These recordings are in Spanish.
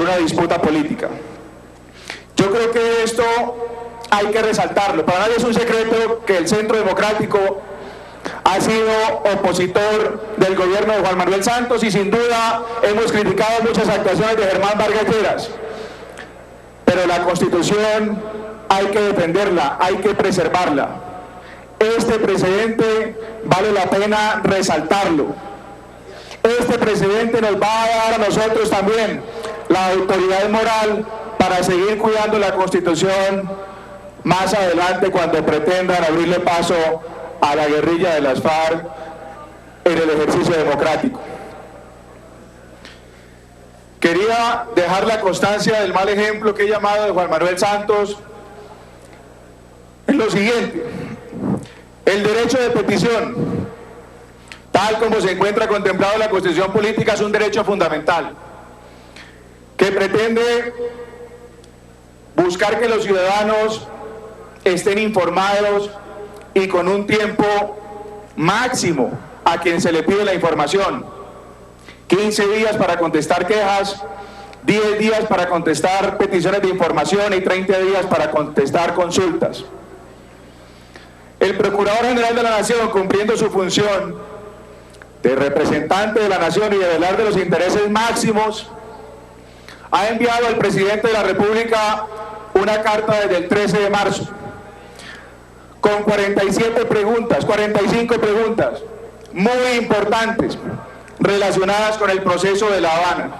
una disputa política. Yo creo que esto hay que resaltarlo. Para nadie es un secreto que el Centro Democrático ha sido opositor del gobierno de Juan Manuel Santos y sin duda hemos criticado muchas actuaciones de Germán Vargas Lleras. Pero la Constitución hay que defenderla, hay que preservarla. Este precedente vale la pena resaltarlo. Este precedente nos va a dar a nosotros también la autoridad moral para seguir cuidando la Constitución más adelante cuando pretendan abrirle paso a la guerrilla de las FARC en el ejercicio democrático. Quería dejar la constancia del mal ejemplo que he llamado de Juan Manuel Santos en lo siguiente: el derecho de petición, tal como se encuentra contemplado en la Constitución Política, es un derecho fundamental que pretende buscar que los ciudadanos estén informados y con un tiempo máximo a quien se le pide la información. 15 días para contestar quejas, 10 días para contestar peticiones de información y 30 días para contestar consultas. El Procurador General de la Nación, cumpliendo su función de representante de la Nación y de velar de los intereses máximos, ha enviado al Presidente de la República una carta desde el 13 de marzo con 45 preguntas muy importantes relacionadas con el proceso de La Habana.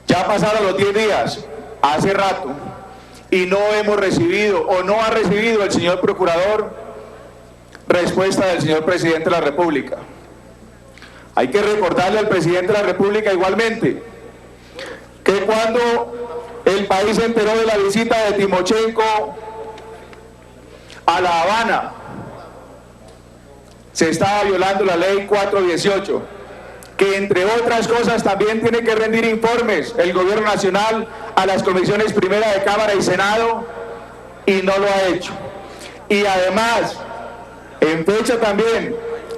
Ya pasaron los 10 días, hace rato, y no hemos recibido, o no ha recibido el señor Procurador, respuesta del señor Presidente de la República. Hay que recordarle al Presidente de la República igualmente que cuando el país se enteró de la visita de Timochenko a La Habana, se estaba violando la ley 418, que entre otras cosas también tiene que rendir informes el gobierno nacional a las comisiones primera de Cámara y Senado, y no lo ha hecho. Y además, en fecha también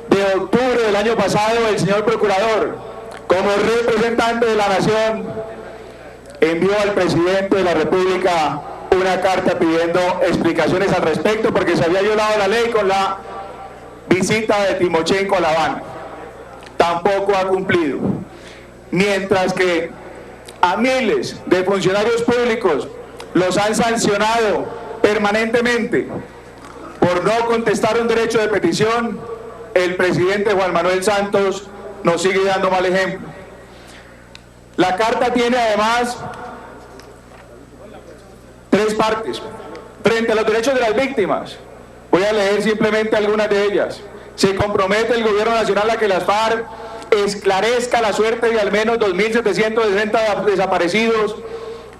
de octubre del año pasado, el señor Procurador, como representante de la Nación, envió al Presidente de la República una carta pidiendo explicaciones al respecto porque se había violado la ley con la visita de Timochenko a La Habana. Tampoco ha cumplido. Mientras que a miles de funcionarios públicos los han sancionado permanentemente por no contestar un derecho de petición, el presidente Juan Manuel Santos nos sigue dando mal ejemplo. La carta tiene además 3 partes. Frente a los derechos de las víctimas, voy a leer simplemente algunas de ellas. Se compromete el gobierno nacional a que las FARC esclarezca la suerte de al menos 2.760 desaparecidos,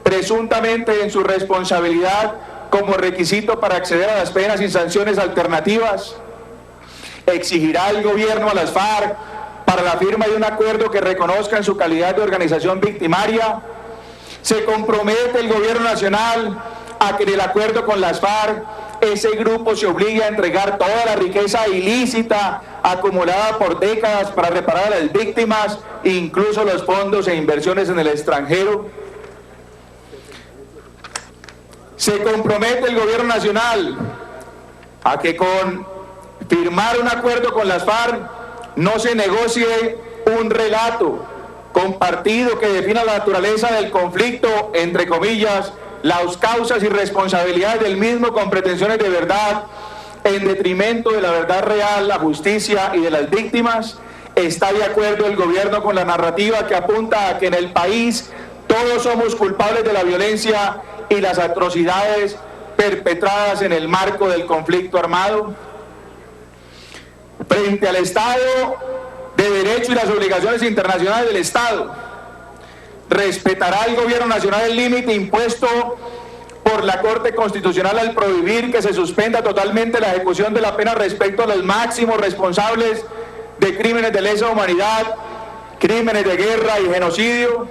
presuntamente en su responsabilidad, como requisito para acceder a las penas y sanciones alternativas. Exigirá el gobierno a las FARC para la firma de un acuerdo que reconozca en su calidad de organización victimaria. Se compromete el gobierno nacional a que en el acuerdo con las FARC ese grupo se obligue a entregar toda la riqueza ilícita acumulada por décadas para reparar a las víctimas, incluso los fondos e inversiones en el extranjero. Se compromete el gobierno nacional a que con firmar un acuerdo con las FARC no se negocie un relato compartido que defina la naturaleza del conflicto, entre comillas, las causas y responsabilidades del mismo con pretensiones de verdad, en detrimento de la verdad real, la justicia y de las víctimas. Está de acuerdo el gobierno con la narrativa que apunta a que en el país todos somos culpables de la violencia y las atrocidades perpetradas en el marco del conflicto armado. Frente al Estado de Derecho y las obligaciones internacionales del Estado, respetará el gobierno nacional el límite impuesto por la Corte Constitucional al prohibir que se suspenda totalmente la ejecución de la pena respecto a los máximos responsables de crímenes de lesa humanidad, crímenes de guerra y genocidio.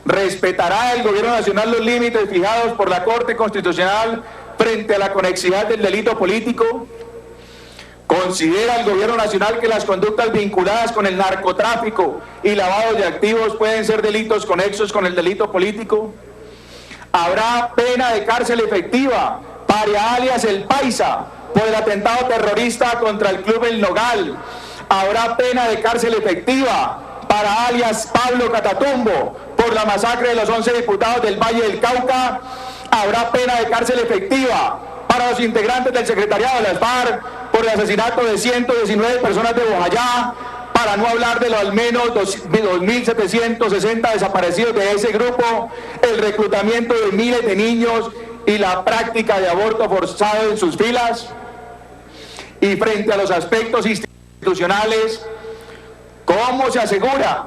Respetará el gobierno nacional los límites fijados por la Corte Constitucional frente a la conexidad del delito político. ¿Considera el gobierno nacional que las conductas vinculadas con el narcotráfico y lavado de activos pueden ser delitos conexos con el delito político? ¿Habrá pena de cárcel efectiva para alias El Paisa por el atentado terrorista contra el Club El Nogal? ¿Habrá pena de cárcel efectiva para alias Pablo Catatumbo por la masacre de los 11 diputados del Valle del Cauca? ¿Habrá pena de cárcel efectiva para los integrantes del secretariado de las FARC por el asesinato de 119 personas de Bojayá, para no hablar de los al menos 2.760 desaparecidos de ese grupo, el reclutamiento de miles de niños y la práctica de aborto forzado en sus filas? Y frente a los aspectos institucionales, ¿cómo se asegura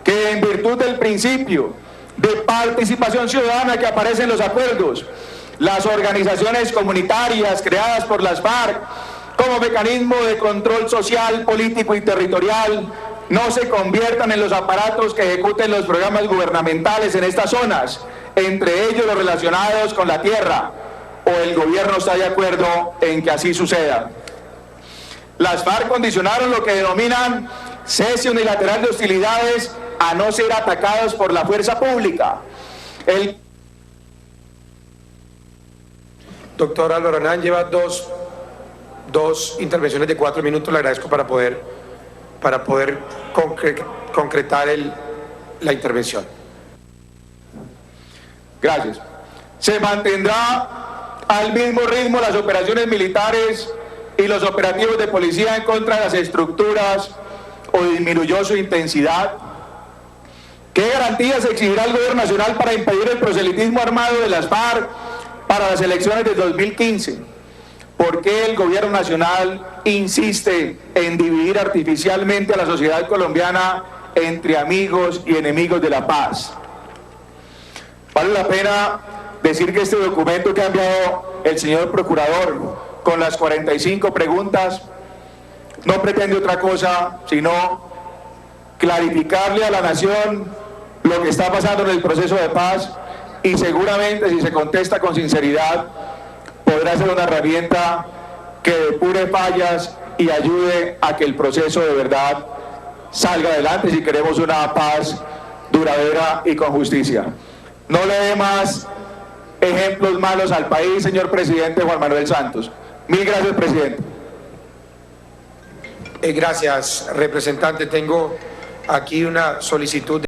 que en virtud del principio de participación ciudadana que aparece en los acuerdos, las organizaciones comunitarias creadas por las FARC como mecanismo de control social, político y territorial no se conviertan en los aparatos que ejecuten los programas gubernamentales en estas zonas, entre ellos los relacionados con la tierra, o el gobierno está de acuerdo en que así suceda? Las FARC condicionaron lo que denominan cese unilateral de hostilidades a no ser atacados por la fuerza pública. Doctor Álvaro Hernán, lleva dos intervenciones de 4 minutos. Le agradezco para poder concretar la intervención. Gracias. Se mantendrá al mismo ritmo las operaciones militares y los operativos de policía en contra de las estructuras, o disminuyó su intensidad. ¿Qué garantías exigirá el gobierno nacional para impedir el proselitismo armado de las FARC para las elecciones de 2015? ¿Por qué el gobierno nacional insiste en dividir artificialmente a la sociedad colombiana entre amigos y enemigos de la paz? Vale la pena decir que este documento que ha enviado el señor procurador con las 45 preguntas no pretende otra cosa sino clarificarle a la nación lo que está pasando en el proceso de paz, y seguramente, si se contesta con sinceridad, podrá ser una herramienta que depure fallas y ayude a que el proceso de verdad salga adelante si queremos una paz duradera y con justicia. No le dé más ejemplos malos al país, señor presidente Juan Manuel Santos. Mil gracias, presidente. Gracias, representante. Tengo aquí una solicitud